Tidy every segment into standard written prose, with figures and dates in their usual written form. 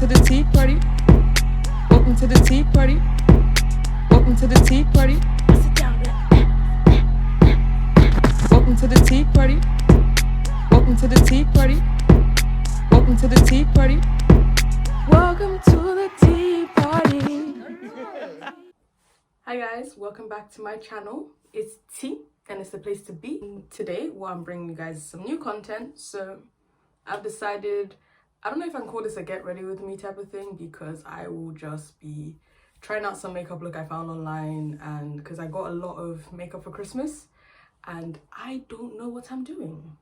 to the tea party. Welcome to the tea party. Welcome to the tea party. Sit down. Welcome to the tea party. Welcome to the tea party. Welcome to the tea party. Welcome to the tea party. Hi guys, welcome back to my channel. It's T and it's the place to be. Today, I'm bringing you guys some new content. So I've decided, I don't know if I can call this a get ready with me type of thing, because I will just be trying out some makeup look I found online, and because I got a lot of makeup for Christmas and I don't know what I'm doing.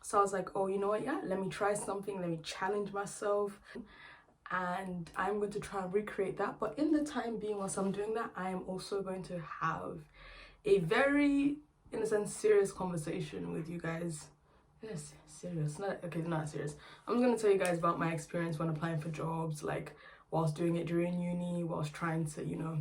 So I was like, oh, you know what, yeah, let me try something, let me challenge myself, and I'm going to try and recreate that. But in the time being, whilst I'm doing that, I am also going to have a very, in a sense, serious conversation with you guys. Yes, serious. Not serious. I'm just gonna tell you guys about my experience when applying for jobs, like whilst doing it during uni, whilst trying to, you know,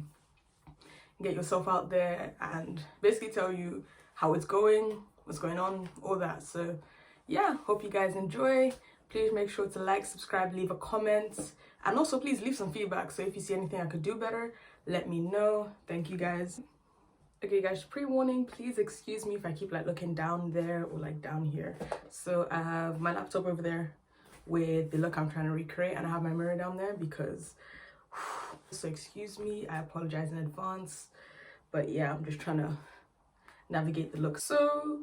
get yourself out there, and basically tell you how it's going, what's going on, all that. So yeah, hope you guys enjoy. Please make sure to like, subscribe, leave a comment, and also please leave some feedback. So if you see anything I could do better, let me know. Thank you guys. Okay guys, pre-warning, please excuse me if I keep like looking down there or like down here. So I have my laptop over there with the look I'm trying to recreate, and I have my mirror down there because, so excuse me, I apologize in advance. But yeah, I'm just trying to navigate the look. So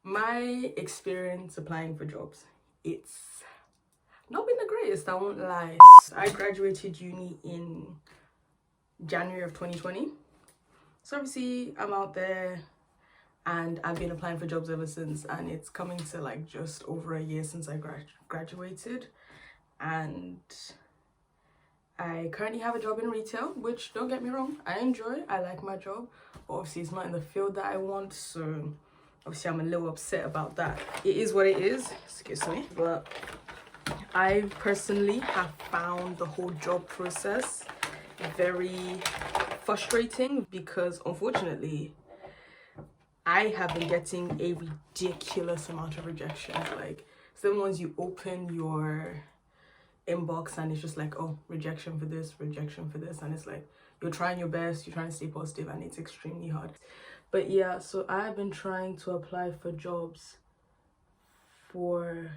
my experience applying for jobs, it's not been the greatest, I won't lie. I graduated uni in January of 2020. So obviously I'm out there and I've been applying for jobs ever since, and it's coming to like just over a year since I graduated. And I currently have a job in retail, which, don't get me wrong, I enjoy, I like my job, but obviously it's not in the field that I want, so obviously I'm a little upset about that. It is what it is, excuse me, but I personally have found the whole job process very frustrating, because unfortunately I have been getting a ridiculous amount of rejections. Like some ones you open your inbox and it's just like, oh, rejection for this, and it's like you're trying your best, you're trying to stay positive, and it's extremely hard. But yeah, so I've been trying to apply for jobs for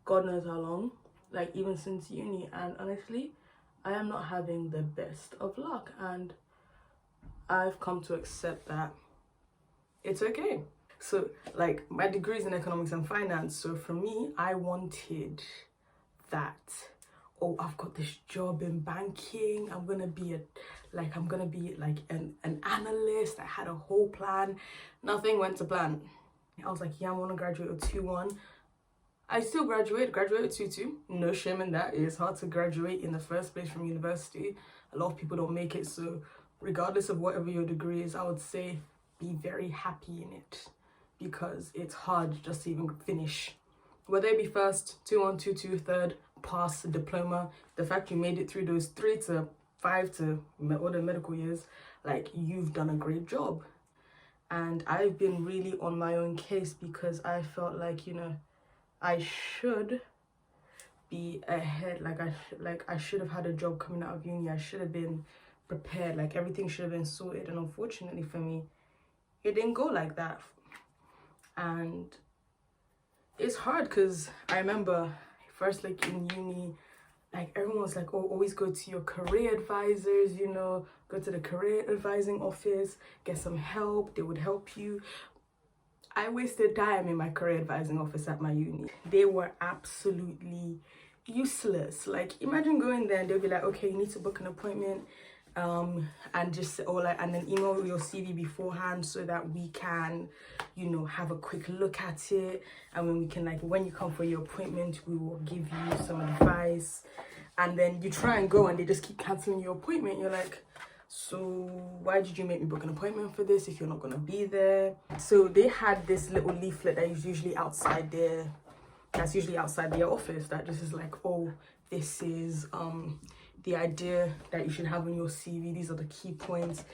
God knows how long, like even since uni, and honestly I am not having the best of luck, and I've come to accept that it's okay. So like my degree is in economics and finance, so for me, I wanted that, oh, I've got this job in banking, I'm gonna be like an analyst. I had a whole plan. Nothing went to plan. I was like, yeah, I want to graduate with 2-1. I still graduated with 2-2. No shame in that. It's hard to graduate in the first place from university. A lot of people don't make it. So regardless of whatever your degree is, I would say be very happy in it, because it's hard just to even finish. Whether it be first, 2-1, 2-2, third, pass, diploma, the fact you made it through those 3 to 5 to all the medical years, like you've done a great job. And I've been really on my own case, because I felt like, you know, I should be ahead. I should have had a job coming out of uni. I should have been prepared. Like everything should have been sorted. And unfortunately for me, it didn't go like that. And it's hard, because I remember first, like in uni, like everyone was like, oh, always go to your career advisors, you know, go to the career advising office, get some help, they would help you. I wasted time in my career advising office at my uni. They were absolutely useless. Like imagine going there and they'll be like, okay, you need to book an appointment, and just, or like, and then email your CV beforehand so that we can, you know, have a quick look at it, and when we can, like, when you come for your appointment, we will give you some advice. And then you try and go and they just keep canceling your appointment. You're like, so why did you make me book an appointment for this if you're not gonna be there? So they had this little leaflet that is usually outside their office, that just is like, oh, this is the idea that you should have on your CV, these are the key points.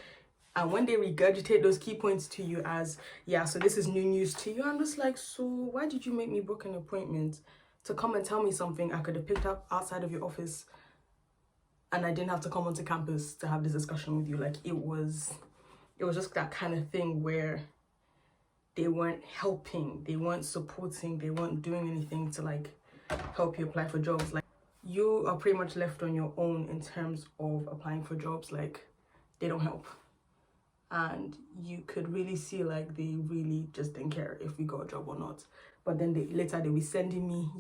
And when they regurgitate those key points to you as, yeah, so this is new news to you, I'm just like, so why did you make me book an appointment? to come and tell me something I could have picked up outside of your office, and I didn't have to come onto campus to have this discussion with you. Like, it was just that kind of thing where they weren't helping, they weren't supporting, they weren't doing anything to like help you apply for jobs. Like, you are pretty much left on your own in terms of applying for jobs. Like, they don't help, and you could really see like they really just didn't care if we got a job or not. But then later they'll be sending me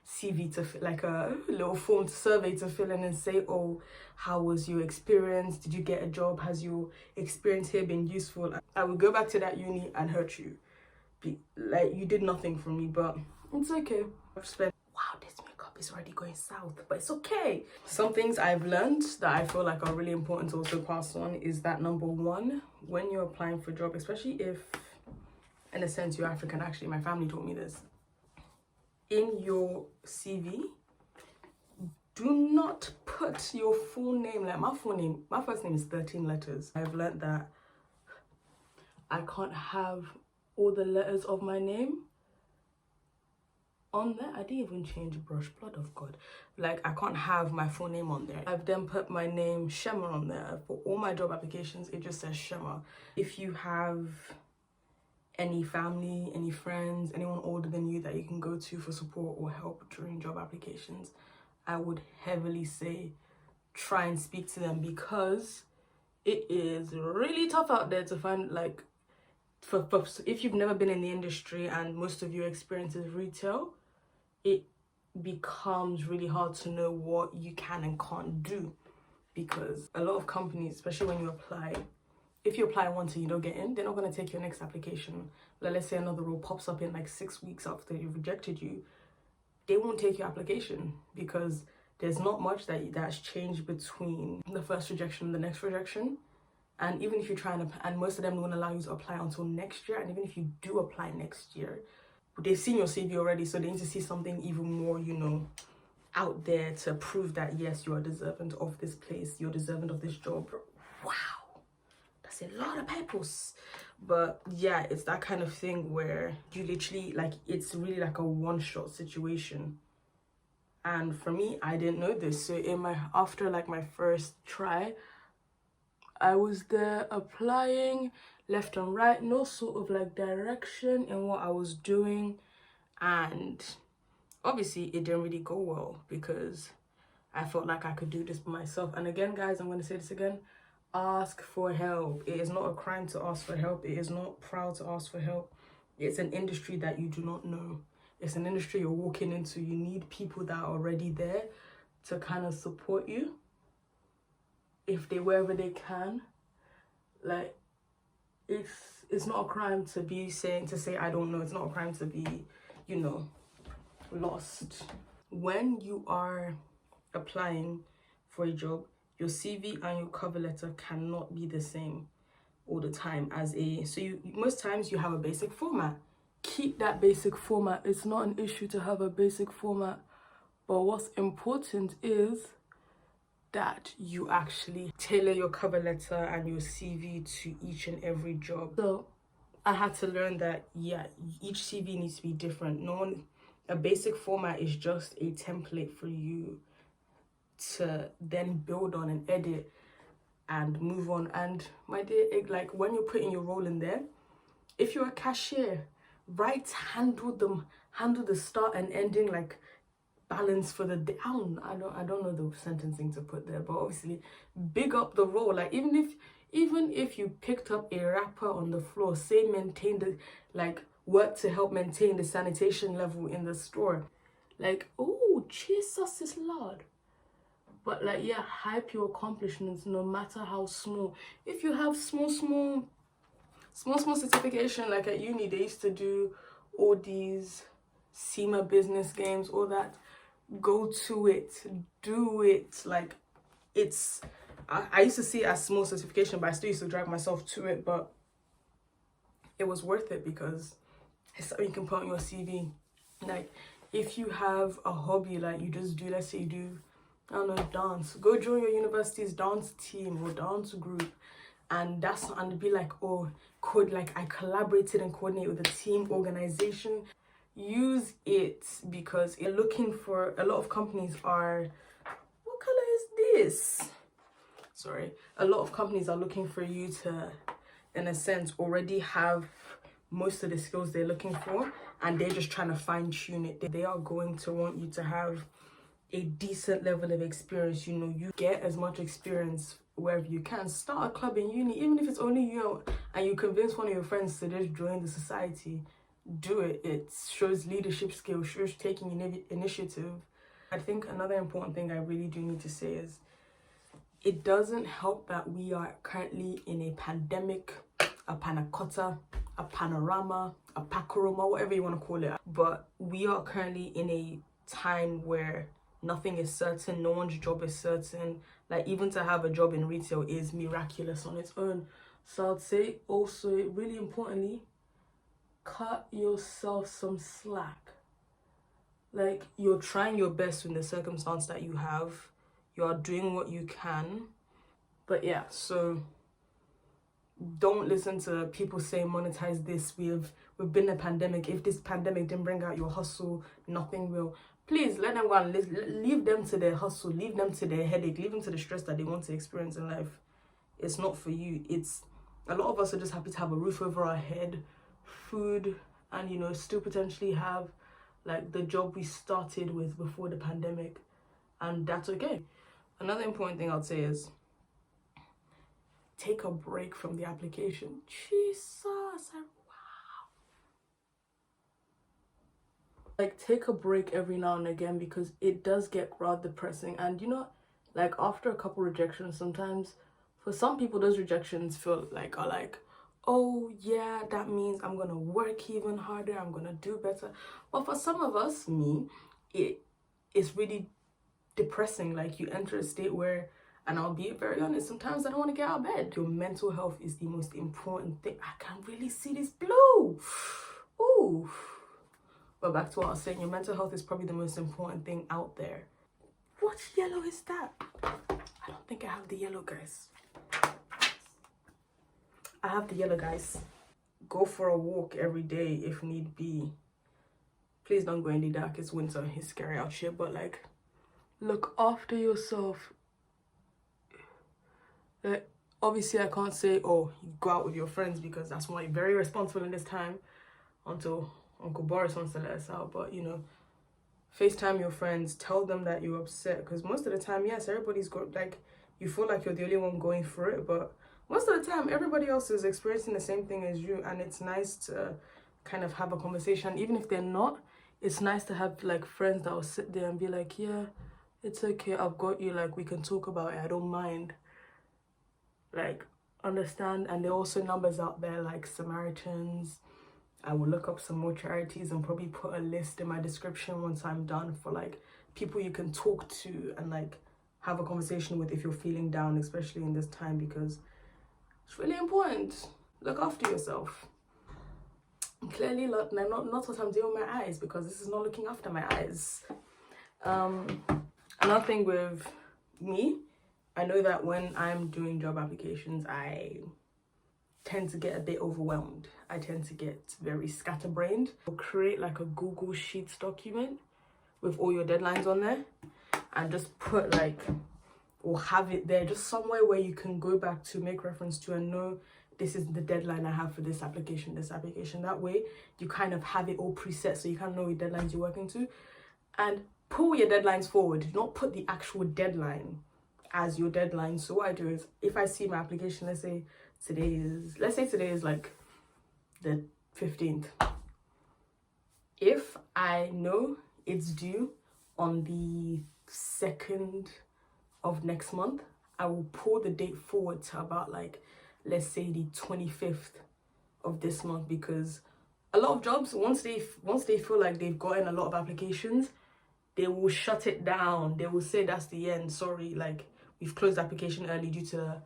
CV to like a little form survey to fill in and say, oh, how was your experience? Did you get a job? Has your experience here been useful? I would go back to that uni and hurt you. Like, you did nothing for me, but it's okay. I've spent, wow, this makeup is already going south, but it's okay. Some things I've learned that I feel like are really important to also pass on is that, number one, when you're applying for a job, especially if, in a sense, you're African. Actually, my family taught me this. In your CV, do not put your full name. Like, my first name is 13 letters. I've learned that I can't have all the letters of my name on there. I didn't even change brush, blood of God. Like, I can't have my full name on there. I've then put my name Shema on there. For all my job applications, it just says Shema. If you have any family, any friends, anyone older than you that you can go to for support or help during job applications, I would heavily say try and speak to them, because it is really tough out there to find, like, if you've never been in the industry and most of your experience is retail, it becomes really hard to know what you can and can't do, because a lot of companies, especially when you apply, if you apply once and you don't get in, they're not going to take your next application. Like, let's say another role pops up in like 6 weeks after you've rejected you, they won't take your application, because there's not much that's changed between the first rejection and the next rejection. And even if you're trying to, and most of them won't allow you to apply until next year. And even if you do apply next year, they've seen your CV already, so they need to see something even more, you know, out there to prove that yes, you are deserving of this place, you're deserving of this job. Wow. That's a lot of papers. But yeah, it's that kind of thing where you literally, like, it's really like a one-shot situation. And for me, I didn't know this. So after like my first try, I was there applying left and right, no sort of like direction in what I was doing. And obviously it didn't really go well, because I felt like I could do this by myself. And again, guys, I'm going to say this again. Ask for help. It is not a crime to ask for help. It is not proud to ask for help. It's an industry that you do not know. It's an industry you're walking into. You need people that are already there to kind of support you, if they, wherever they can. Like, it's not a crime to say I don't know. It's not a crime to be, you know, lost. When you are applying for a job, your CV and your cover letter cannot be the same all the time most times you have a basic format. Keep that basic format. It's not an issue to have a basic format, but what's important is that you actually tailor your cover letter and your CV to each and every job. So I had to learn that, yeah, each CV needs to be different. A basic format is just a template for you to then build on and edit and move on. And my dear, like, when you're putting your role in there, if you're a cashier, handle the start and ending, like, balance for the day. I don't know the sentencing to put there, but obviously big up the role. Like, even if you picked up a wrapper on the floor, say maintain the, like, work to help maintain the sanitation level in the store. Like, oh, Jesus is Lord. But like, yeah, hype your accomplishments no matter how small. If you have small certification, like at uni, they used to do all these SEMA business games, all that. Go to it, do it. Like, I used to see it as small certification, but I still used to drag myself to it. But it was worth it, because it's something you can put on your CV. Like, if you have a hobby, like you just do, let's say you do, I don't know, dance, go join your university's dance team or dance group, and be like, oh, I collaborated and coordinated with a team organization. use it, because you're looking for, a lot of companies are, what color is this? Sorry, a lot of companies are looking for you to, in a sense, already have most of the skills they're looking for, and they're just trying to fine tune it. They are going to want you to have a decent level of experience. You know, you get as much experience wherever you can. Start a club in uni, even if it's only you, and you convince one of your friends to just join the society. Do it. It shows leadership skills, shows taking initiative. I think another important thing I really do need to say is, it doesn't help that we are currently in a pandemic, a panna cotta, a panorama, a pacorama, whatever you want to call it. But we are currently in a time where nothing is certain, no one's job is certain. Like, even to have a job in retail is miraculous on its own. So I'd say also, really importantly, cut yourself some slack. Like, you're trying your best in the circumstance that you have. You are doing what you can. But yeah, so don't listen to people say monetize this. We've been in a pandemic. If this pandemic didn't bring out your hustle, nothing will. Please let them go and leave them to their hustle, leave them to their headache, leave them to the stress that they want to experience in life. It's not for you. It's, a lot of us are just happy to have a roof over our head, food, and, you know, still potentially have like the job we started with before the pandemic, and that's okay. Another important thing I'd say is, take a break from the application. Jesus, wow. Like, take a break every now and again, because it does get rather depressing. And you know, like, after a couple rejections, sometimes for some people those rejections feel like, are like, oh yeah, that means I'm gonna work even harder, I'm gonna do better. But for some of us, me, it's really depressing. Like, you enter a state where, and I'll be very honest, sometimes I don't want to get out of bed. Your mental health is the most important thing. I can really see this blue. Ooh. But back to what I was saying, your mental health is probably the most important thing out there. What yellow is that? I don't think I have the yellow, guys. I have the yellow, guys. Go for a walk every day if need be. Please don't go in the dark. It's winter. It's scary out here. But like, look after yourself. Obviously, I can't say, oh, you go out with your friends, because that's why you're very responsible in this time until Uncle Boris wants to let us out. But, you know, FaceTime your friends, tell them that you're upset, because most of the time, yes, everybody's got, like, you feel like you're the only one going through it, but most of the time, everybody else is experiencing the same thing as you, and it's nice to kind of have a conversation. Even if they're not, it's nice to have, like, friends that will sit there and be like, yeah, it's okay, I've got you, like, we can talk about it, I don't mind. Like, understand. And there are also numbers out there like Samaritans. I will look up some more charities and probably put a list in my description once I'm done, for like people you can talk to and like have a conversation with if you're feeling down, especially in this time, because it's really important. Look after yourself. Clearly not what I'm doing with my eyes, because this is not looking after my eyes. Another thing with me, I know that when I'm doing job applications, I tend to get a bit overwhelmed. I tend to get very scatterbrained. I'll create like a Google Sheets document with all your deadlines on there, and just put like, or have it there just somewhere where you can go back to, make reference to, and know this is the deadline I have for this application. That way you kind of have it all preset, so you kind of know your deadlines you're working to, and pull your deadlines forward. Do not put the actual deadline as your deadline. So what I do is, if I see my application, let's say today is like the 15th. If I know it's due on the 2nd of next month, I will pull the date forward to about like, let's say the 25th of this month, because a lot of jobs, once they feel like they've gotten a lot of applications, they will shut it down. They will say that's the end. Sorry, like, we've closed the application early due to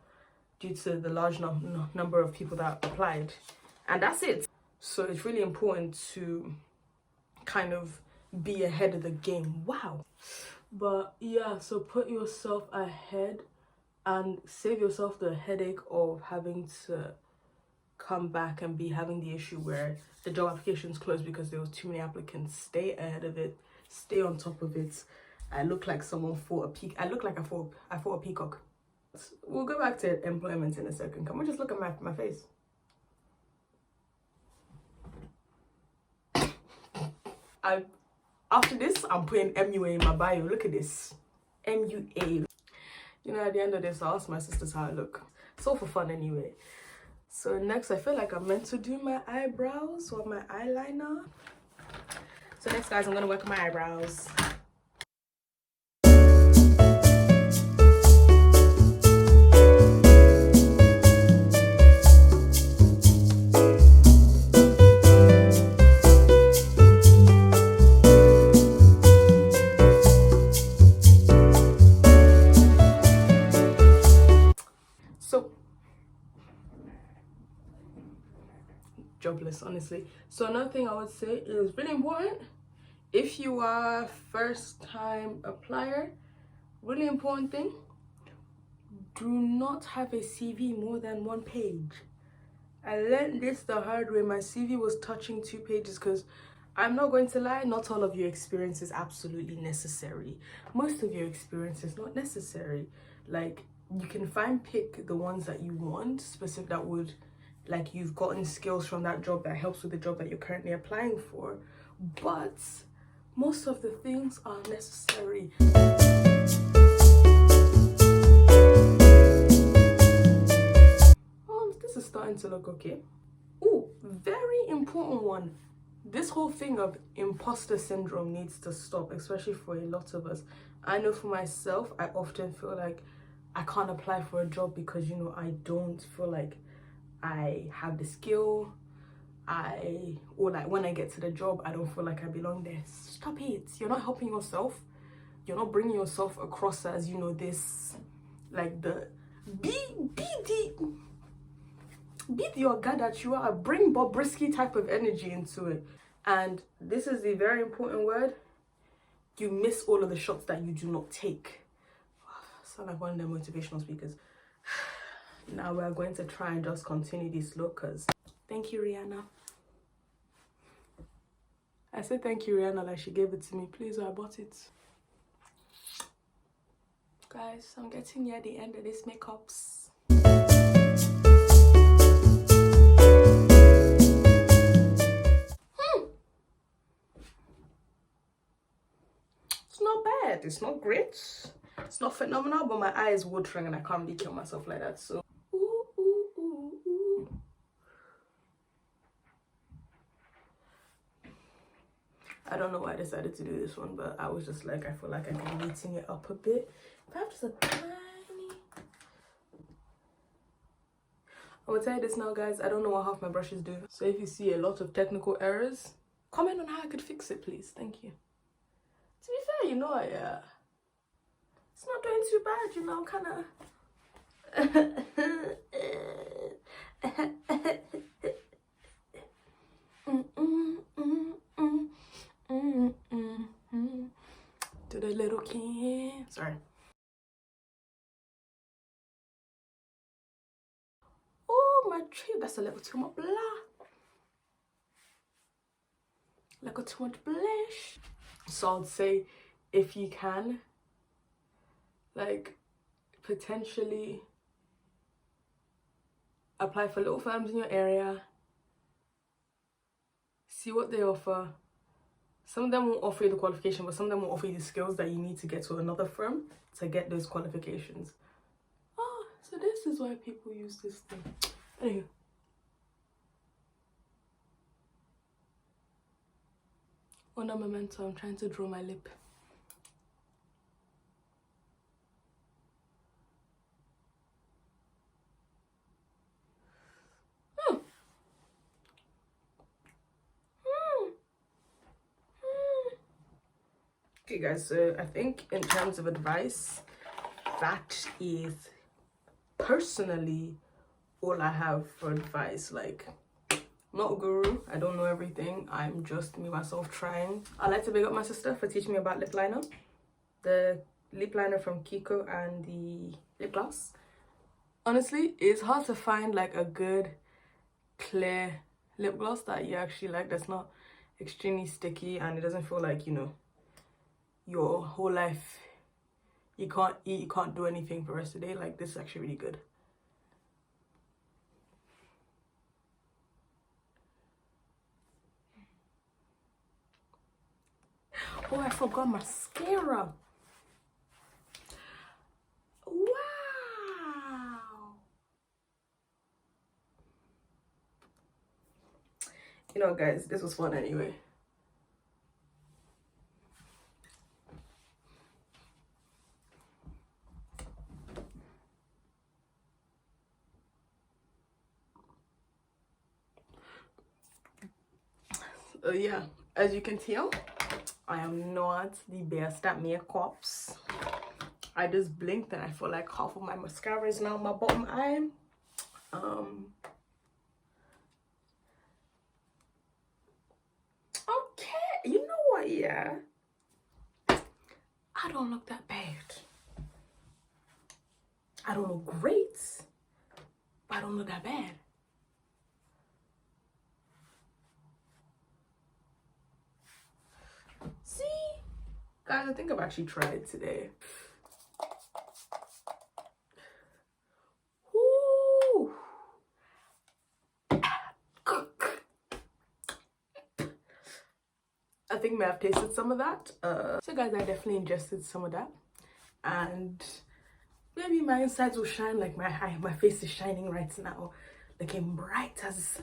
the large number of people that applied, and that's it. So it's really important to kind of be ahead of the game. Wow. But yeah, so put yourself ahead and save yourself the headache of having to come back and be having the issue where the job application's closed because there was too many applicants. Stay ahead of it, stay on top of it. I look like someone fought a peacock. I look like I fought a peacock. We'll go back to employment in a second. Can we just look at my face? After this, I'm putting MUA in my bio. Look at this. MUA. You know, at the end of this, I asked my sisters how I look. It's all for fun anyway. So next, I feel like I'm meant to do my eyebrows or my eyeliner. So next, guys, I'm going to work on my eyebrows. Jobless, honestly. So another thing I would say is really important, if you are first time applier, really important thing, do not have a CV more than 1 page. I learned this the hard way. My CV was touching 2 pages because I'm not going to lie, not all of your experience is absolutely necessary. Most of your experience is not necessary. Like, you can pick the ones that you want, specific, that would, like, you've gotten skills from that job that helps with the job that you're currently applying for, but most of the things are necessary. This is starting to look okay. Oh, very important one. This whole thing of imposter syndrome needs to stop, especially for a lot of us. I know for myself, I often feel like I can't apply for a job because, you know, I don't feel like I have the skill, or like when I get to the job, I don't feel like I belong there. Stop it. You're not helping yourself. You're not bringing yourself across as, you know, this, like, the be the orga that you are. Bring Bobrisky type of energy into it. And this is the very important word: you miss all of the shots that you do not take. I sound like one of them motivational speakers. Now we're going to try and just continue this look, because thank you, Rihanna. I said thank you, Rihanna, like she gave it to me. Please, I bought it. Guys, I'm getting near the end of this makeups. It's not bad. It's not great. It's not phenomenal, but my eye is watering and I can't really kill myself like that. So, I don't know why I decided to do this one, but I was just like, I feel like I can neaten it up a bit. If I have just a tiny... I'm gonna tell you this now, guys. I don't know what half my brushes do. So if you see a lot of technical errors, comment on how I could fix it, please. Thank you. To be fair, you know, it's not doing too bad, you know. I'm kind of... To the little kid. Sorry. Oh, my tree. That's a little too much blah. Little too much blush. So I'd say, if you can, like, potentially apply for little firms in your area, see what they offer. Some of them won't offer you the qualification, but some of them will offer you the skills that you need to get to another firm to get those qualifications. Oh, so this is why people use this thing. Anyway. On a memento, I'm trying to draw my lip. Okay, guys, so I think in terms of advice, that is personally all I have for advice. Like, I'm not a guru, I don't know everything, I'm just me myself trying. I like to big up my sister for teaching me about lip liner, the lip liner from Kiko and the lip gloss. Honestly, it's hard to find like a good clear lip gloss that you actually like, that's not extremely sticky, and it doesn't feel like, you know, your whole life you can't eat, you can't do anything for the rest of the day. Like, this is actually really good. Oh, I forgot mascara. Wow. You know, guys, this was fun anyway. Yeah, as you can tell, I am not the best at makeups. I just blinked and I feel like half of my mascara is now on my bottom eye. Okay, you know what, yeah, I don't look that bad. I don't look great, but I don't look that bad. See? Guys, I think I've actually tried today. Ooh. I think may have tasted some of that. So guys, I definitely ingested some of that. And maybe my insides will shine like my face is shining right now. Looking bright as...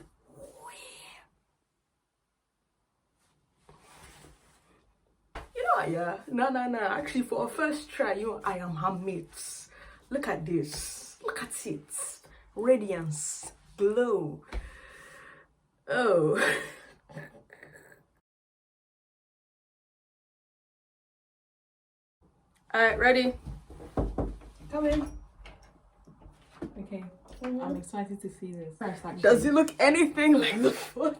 Yeah, no, actually, for a first try, you know, I am handmates. Look at this, look at it, radiance, glow. Oh. All right, ready? Come in. Okay, I'm excited to see this. First, actually. Does it look anything like the foot?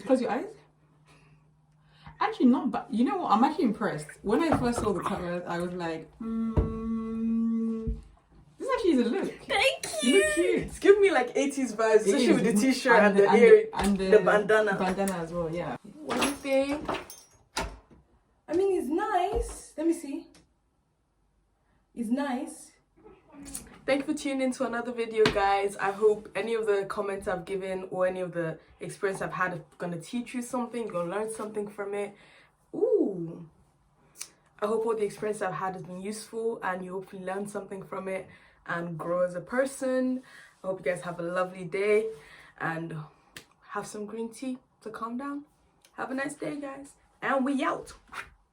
Close your eyes. Actually, not bad. You know what? I'm actually impressed. When I first saw the colors, I was like, this actually is a look. Thank you. You look cute. It's giving me like 80s vibes, especially with the t-shirt and the bandana. Bandana as well, yeah. What do you think? I mean, it's nice. Let me see. It's nice. Thank you for tuning in to another video, guys. I hope any of the comments I've given or any of the experience I've had are gonna teach you something, you're gonna learn something from it. Ooh. I hope all the experience I've had has been useful and you hopefully learn something from it and grow as a person. I hope you guys have a lovely day and have some green tea to calm down. Have a nice day, guys. And we out.